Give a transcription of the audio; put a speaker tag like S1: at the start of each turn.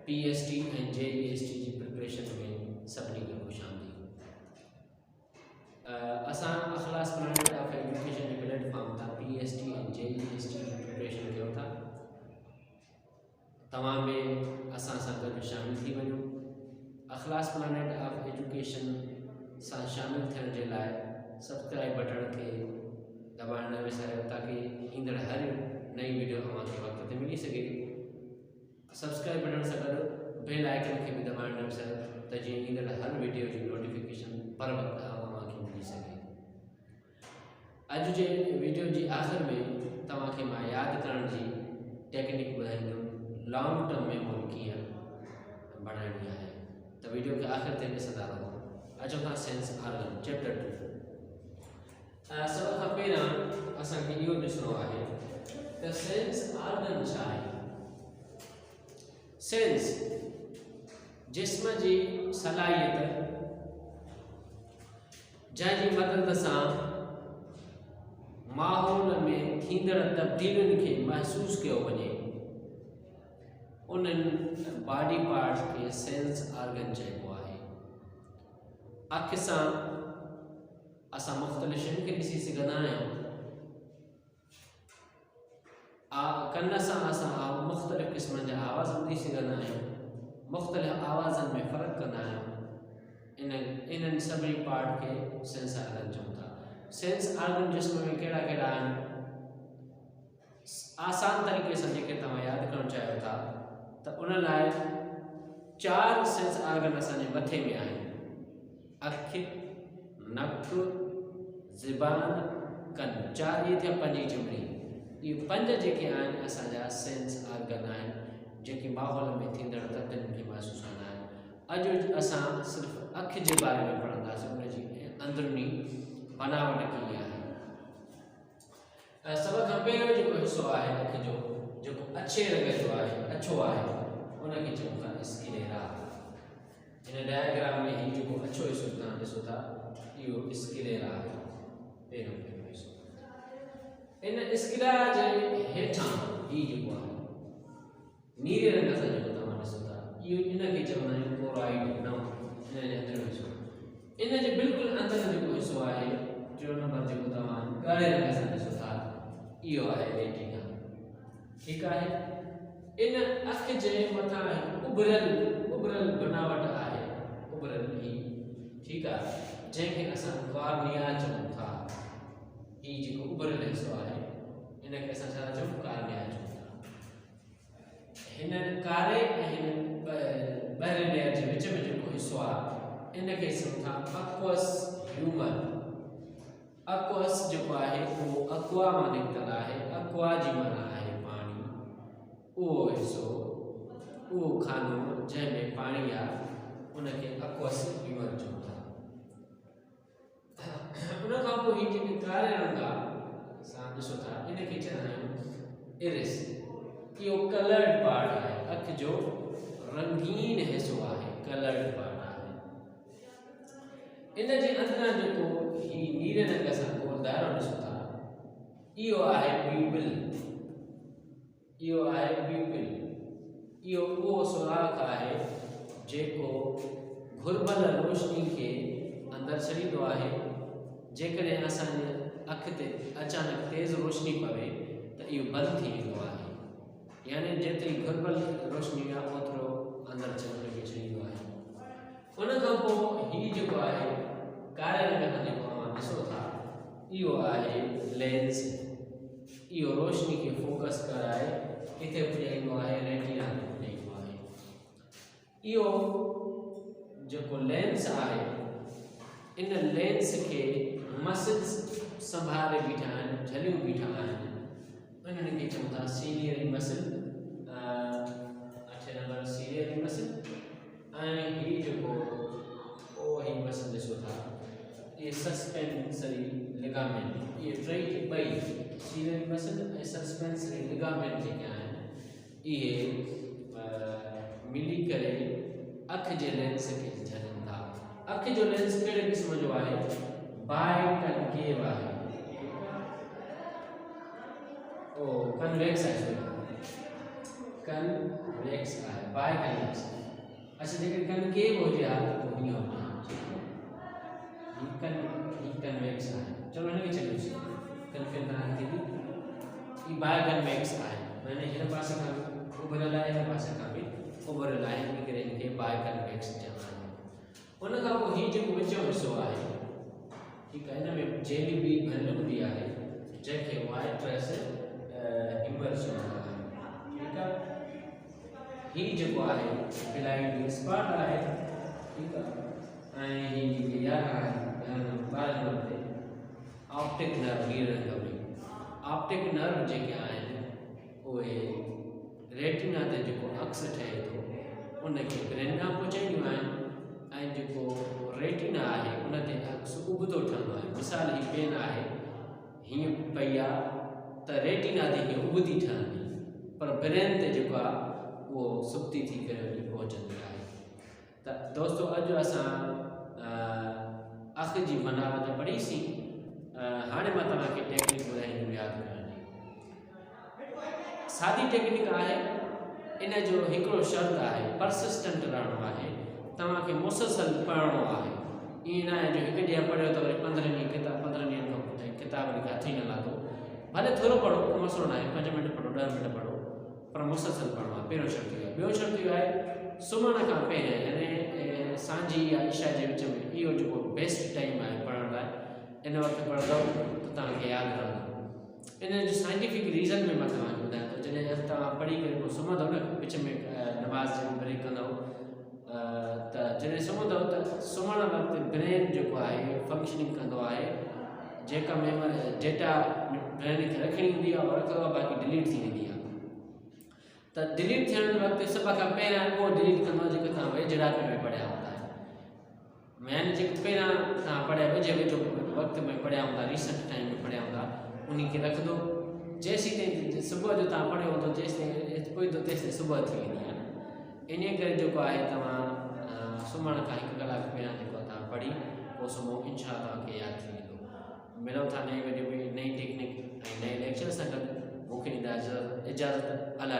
S1: PST and JEST जी preparation में सभी खे खुशामदीद। असां अखलास प्लानट ऑफ एजुकेशन जे प्लेटफॉर्म था PST and JEST जी प्रिपरेशन कयो था। तव्हां में असां सां गॾु शामिल थी वञो। अखलास प्लानट ऑफ एजुकेशन सां शामिल थियण जे लाइ सब्सक्राइब बटन खे दबाइण न विसारियो ताकि ईंदड़ हर नई वीडियो तव्हांखे वक़्त ते मिली सघे। सब्सक्राइब बटन सां गॾु बेल आइकन खे बि दबाइण न विसारियो त जीअं ईंदड़ हर वीडियो जी नोटिफिकेशन पर वक़्त तव्हांखे मिली सघे। अॼु जे वीडियो जी आख़िर में तव्हांखे मां यादि करण जी टेक्निक ॿुधाईंदुमि लॉन्ग टर्म मेमोरी कीअं बणाइणी आहे। त वीडियो खे आख़िर ताईं ॾिसंदा रहो। अचो था सेंस ऑर्गन चैप्टर 2। सभ खां पहिरियां असांखे इहो ॾिसणो आहे त सेंस ऑर्गन छा आहे। सेंस जिस्म जी सलाहियत जंहिंजी मदद सां माहौल में थींदड़ तब्दीलियुनि खे महसूस कयो वञे उन्हनि बॉडी पार्ट्स खे सेंस ऑर्गन चइबो आहे। अखि सां असां मुख़्तलिफ़ शयुनि खे ॾिसी सघंदा आहियूं। कन सां असां मुख़्तलिफ़ क़िस्मनि जा आवाज़ ॿुधी सघंदा आहियूं। मुख़्तलिफ़ आवाज़नि में फ़र्क़ु कंदा आहियूं। इन्हनि सभिनी पार्ट खे सेंस ऑर्गन चऊं था। सेंस ऑर्गन जिस्म में कहिड़ा कहिड़ा आहिनि आसान तरीक़े सां जेके तव्हां यादि करणु चाहियो था त उन लाइ 4 सेंस ऑर्गन असांजे मथे में आहिनि। अखि, नक, ज़ुबान, कन। 4 इहे थिया 5 चिमड़ी। ये 5 जेके आहिनि असांजा सेंस ऑर्गन आहिनि जेके माहौल में थींदड़ तब्दीलियुनि खे महसूस कंदा आहिनि। अॼु असां सिर्फ़ु अखि जे बारे में पढ़ंदासीं, उनजी अंदरूनी बनावट कीअं आहे। सभ खां पहिरियों जेको हिसो आहे अखि जो जेको अछे रंग जो आहे, अछो आहे, उनखे चऊं था स्क्लेरा। हिन डायग्राम में ही जेको अछो हिसो तव्हां ॾिसो था इहो स्क्लेरा आहे। पहिरियों हिसो इन स्क्लेरा जे हेठां ही जेको आहे नीरे रंग सां जेको तव्हां ॾिसो था इहो इनखे चवंदा आहियूं कोराइड। इन जे अंदर हिसो इन जे बिल्कुलु अंदर जेको हिसो आहे 4 नंबर जेको तव्हां ॻाढ़े रंग सां ॾिसो था इहो आहे रेटिना। ठीकु आहे। इन अखि जे मथां उभरल बनावट आहे, उभरल ही। ठीकु आहे, जंहिंखे असां कॉर्निया चऊं था। ही जेको उभरल हिसो आहे इनखे असां छा चऊं कॉर्निया चऊं था। हिन कारे ऐं हिन ॿाहिरि लेयर जे विच में जेको हिसो आहे इनखे चऊं था अक्वस ह्यूमर। अक्वस जेको आहे उहो अक्वा मां निकितल आहे। अक्वा जी माना आहे पाणी। उहो हिसो, उहो खानो जंहिंमें पाणी आहे उनखे अक्वस ह्यूमर चऊं था। उन खां पोइ ही जेके कारे रंग सां ॾिसो था इनखे चवंदा आहियूं इरिस। इहो कलर्ड पार्ट आहे। अखि जो रंगीन हिसो आहे, कलर्ड पार्ट आहे। इन जे अंदरां जेको ही नीरे रंग सां गोल दायरो ॾिसो था इहो आहे प्यूपिल। इहो आहे प्यूपिल। इहो उहो सुराख आहे जेको घुरबल रोशनी खे अंदरि छॾींदो आहे। जेकॾहिं असांजे अखि ते अचानक तेज़ रोशनी पवे त इहो बंदि थी वेंदो आहे। यानी जेतिरी घुरबल रोशनी आहे ओतिरो अंदरि अचण खे छॾींदो आहे। उन खां पोइ ही जेको आहे कारे रंग खां जेको तव्हां ॾिसो था इहो आहे लेंस। इहो रोशनी खे फोकस कराए किथे पुॼाईंदो आहे, रेटिना ते पुॼाईंदो आहे। इहो जेको लेंस आहे इन लेंस खे मसल्स संभाले बीठा आहिनि, झलियूं बीठा आहिनि। उन्हनि खे चऊं था ciliary muscle. 8 number ciliary muscle. ऐं ही जेको ही मसल ॾिसो था इहे सस्पेंसरी लिगामेंट। इहे ॿई सीलियरी मसल ऐं सस्पेंसरी लिगामेंट जेके आहिनि इहे मिली करे अखि जे लेंस खे झलनि था। अखि जो लेंस कहिड़े क़िस्म जो आहे बाइकनकेव आहे। कन्वेक्स आहे। कन्वेक्स आहे, बाय कन्वेक्स। अच्छा जेकर कनकेव हुजे हा त पोइ हीअं हुजे कन्वेक्स आहे। चलो हिन खे छॾियोसीं, कन्फिन तव्हांखे थी बाय कन्वेक्स आहे, माने हिन पासे खां उभरियल आहे, हिन पासे खां बि उभरियल आहे, इन करे हिनखे बाय कन्वेक्स चवंदा आहियूं। उन खां पोइ हीउ जेको विच जो हिसो आहे, ठीकु आहे, हिन में जेली बि भरियल हूंदी आहे जंहिंखे वाइट ड्रेस हिमर चवंदा आहियूं, ठीकु आहे। हीउ जेको आहे ब्लाइंड स्पॉट आहे, ठीकु आहे, ऐं हीउ यार आहे 12 नंबर ते ऑप्टिक नर्व, नीरे रंग में ऑप्टिक नर्व जेके आहिनि उहे रेटिना ते जेको अक्स ठहे थो उनखे ब्रेन खां पहुचाईंदियूं आहिनि, ऐं जेको रेटिना आहे उन ते अक्स उबतो ठहंदो आहे। मिसाल ही पेन आहे, हीअं पई आहे त रेटिना ते हीअं उबती ठहंदी, पर ब्रेन ते जेको आहे उहो सुबती थी करे वञी पहुचंदी आहे। त दोस्तो अॼु असां अख जी बनावट पढ़ीसीं। हाणे मां तव्हांखे टेक्निक ॿुधाईंदुमि यादि करण जी। सादी टेक्निक आहे, इन जो हिकिड़ो शर्त आहे, परसिस्टेंट रहणो आहे, तव्हांखे मुसलसल पढ़णो आहे। ईअं न आहे जो हिकु ॾींहुं पढ़ियो त वरी 15 ॾींहं खां पोइ किताब खे हथ ई न लाथो, भले थोरो पढ़ो, को मसलो न आहे, 5 मिंट पढ़ो, 10 मिंट पढ़ो, पर मुसलसल पढ़णो आहे। पहिरियों शर्त इहो आहे। ॿियो शर्त इहो आहे, सुम्हण खां पहिरियों यानी सांझी या इशा जे विच में इहो जेको बेस्ट टाइम आहे पढ़ण लाइ, इन वक़्तु पढ़ंदव त तव्हांखे यादि रहंदो। इन जो साइंटिफिक रीज़न में मां तव्हांखे ॿुधायां थो, जॾहिं तव्हां पढ़ी करे पोइ सुम्हंदव न, विच में नमाज़ जो ब्रेक कंदव, त जॾहिं सुम्हंदव त सुम्हण वक़्तु ब्रेन जेको आहे फंक्शनिंग कंदो आहे, जेका डेटा ब्रेन खे रखणी हूंदी आहे उहा रखंदो आहे, बाक़ी डिलीट थी वेंदी आहे। त डिलीट थियण वक़्तु सभ खां पहिरियां उहो डिलीट कंदो जेको तव्हां वेझड़ापे में पढ़िया हूंदा आहियो, मैन जेको पहिरियां तव्हां पढ़िया वेझो वक़्त में पढ़िया हूंदा, रीसेंट टाइम में पढ़िया हूंदा, उन खे रखंदो जेसीं ताईं सुबुह जो तव्हां पढ़ियो हूंदो, जेसिताईं पहुचंदो तेसिताईं सुबुह थी वेंदी आहे। इन करे जेको आहे तव्हां सुम्हण खां 1 कलाक पहिरियां जेको तव्हां पढ़ी पोइ सुम्हो, इनशा तव्हांखे यादि थी वेंदो। मिलूं था नई वीडियो में नई टेक्निक ऐं नए लेक्चर सां गॾु। मूंखे ॾींदा इजाज़त, अला